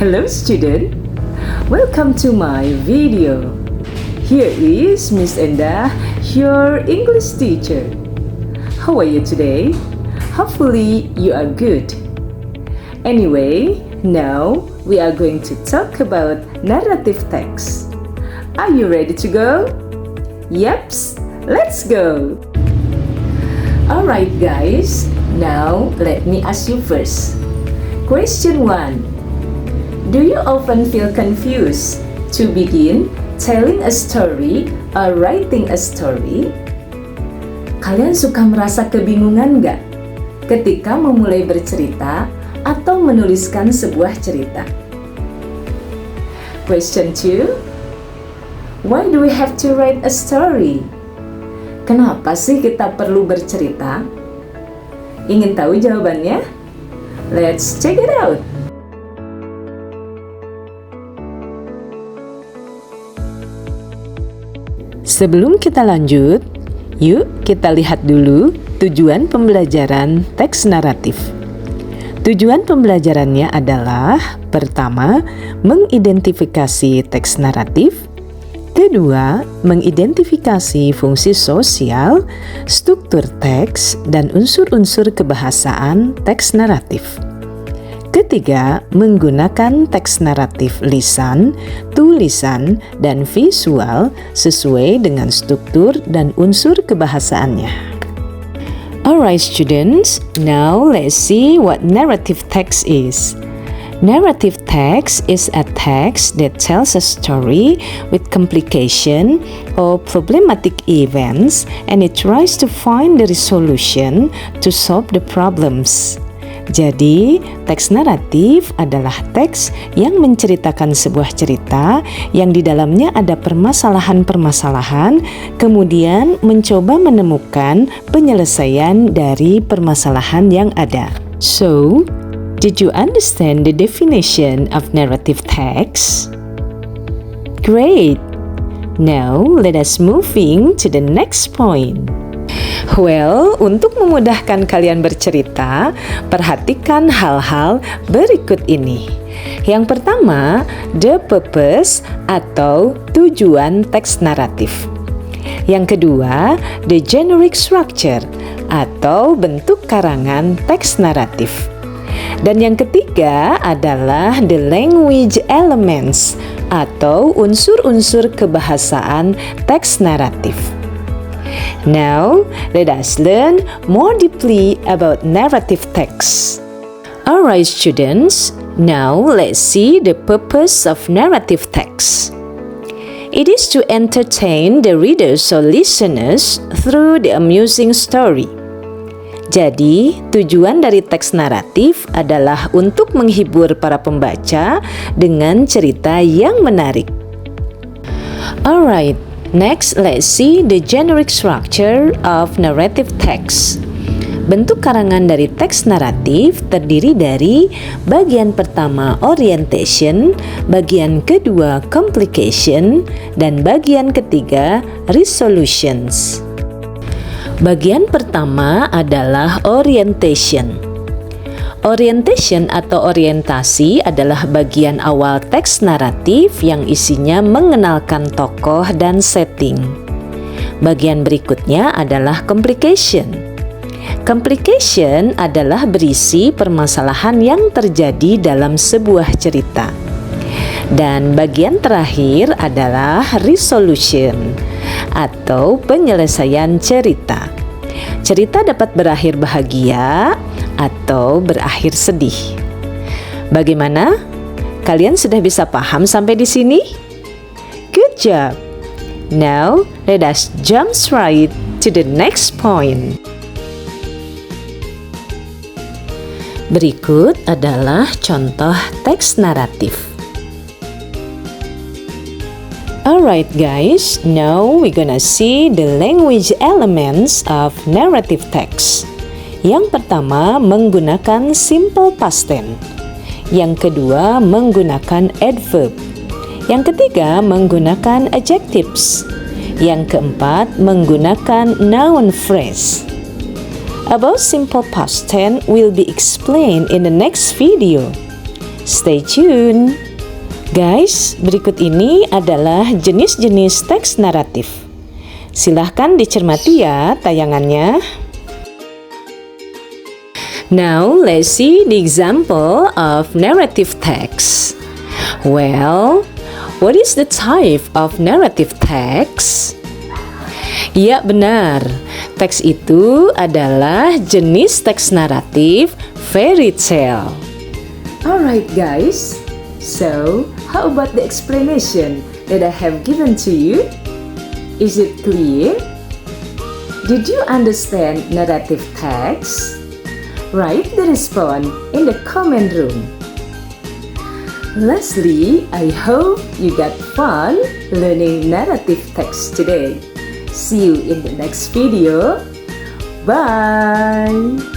Hello student, welcome to my video. Here is Miss Enda, your English teacher. How are you today? Hopefully you are good. Anyway, now we are going to talk about narrative text. Are you ready to go? Yeps, let's go. Alright guys, now let me ask you first. Question 1. Do you often feel confused to begin telling a story or writing a story? Kalian suka merasa kebingungan nggak ketika memulai bercerita atau menuliskan sebuah cerita? Question 2. Why do we have to write a story? Kenapa sih kita perlu bercerita? Ingin tahu jawabannya? Let's check it out! Sebelum kita lanjut, yuk kita lihat dulu tujuan pembelajaran teks naratif. Tujuan pembelajarannya adalah pertama, mengidentifikasi teks naratif. Kedua, mengidentifikasi fungsi sosial, struktur teks, dan unsur-unsur kebahasaan teks naratif. Ketiga, menggunakan teks naratif lisan, tulisan, dan visual sesuai dengan struktur dan unsur kebahasaannya. Alright students, now let's see what narrative text is. Narrative text is a text that tells a story with complication or problematic events and it tries to find the resolution to solve the problems. Jadi, teks naratif adalah teks yang menceritakan sebuah cerita yang di dalamnya ada permasalahan-permasalahan, kemudian mencoba menemukan penyelesaian dari permasalahan yang ada. So, did you understand the definition of narrative text? Great! Now, let us moving to the next point. Well, untuk memudahkan kalian bercerita, perhatikan hal-hal berikut ini. Yang pertama, the purpose atau tujuan teks naratif. Yang kedua, the generic structure atau bentuk karangan teks naratif. Dan yang ketiga adalah the language elements atau unsur-unsur kebahasaan teks naratif. Now, let us learn more deeply about narrative text. Alright students, now let's see the purpose of narrative text. It is to entertain the readers or listeners through the amusing story. Jadi, tujuan dari teks naratif adalah untuk menghibur para pembaca dengan cerita yang menarik. Alright, next, let's see the generic structure of narrative text. Bentuk karangan dari teks naratif terdiri dari bagian pertama orientation, bagian kedua complication, dan bagian ketiga resolutions. Bagian pertama adalah orientation. Orientation atau orientasi adalah bagian awal teks naratif yang isinya mengenalkan tokoh dan setting. Bagian berikutnya adalah complication. Complication adalah berisi permasalahan yang terjadi dalam sebuah cerita. Dan bagian terakhir adalah resolution atau penyelesaian cerita. Cerita dapat berakhir bahagia atau berakhir sedih. Bagaimana? Kalian sudah bisa paham sampai di sini? Good job! Now, let us jump right to the next point. Berikut adalah contoh teks naratif. Alright guys, now we're gonna see the language elements of narrative text. Yang pertama menggunakan simple past tense. Yang kedua menggunakan adverb. Yang ketiga menggunakan adjectives. Yang keempat menggunakan noun phrase. About simple past tense will be explained in the next video. Stay tune. Guys, berikut ini adalah jenis-jenis teks naratif. Silahkan dicermati ya tayangannya. Now, let's see the example of narrative text. Well, what is the type of narrative text? Ya, benar. Teks itu adalah jenis teks naratif fairy tale. Alright guys, so how about the explanation that I have given to you? Is it clear? Did you understand narrative text? Write the response in the comment room. Lastly, I hope you got fun learning narrative text today. See you in the next video. Bye!